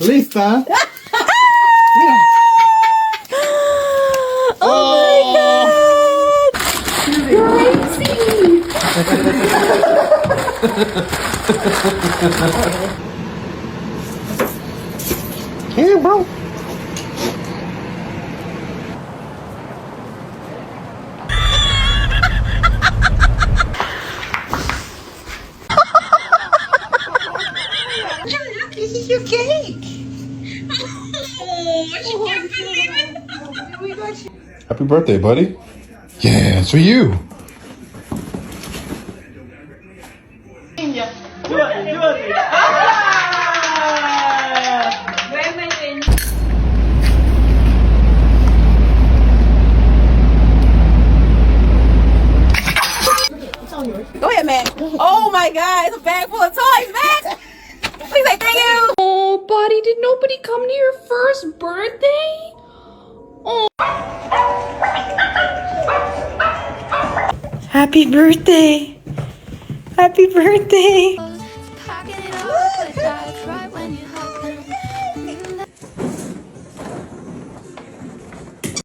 Lista? Oh my god! Yeah, bro. Look, this is your cake. Oh, she can't believe it. Happy birthday, buddy. Yeah, it's for you. Go ahead, man. Oh my god, it's a bag full of toys, man. Please say thank you. Oh, buddy, did nobody come to your first birthday? Oh. Happy birthday. Happy birthday. Packing it up,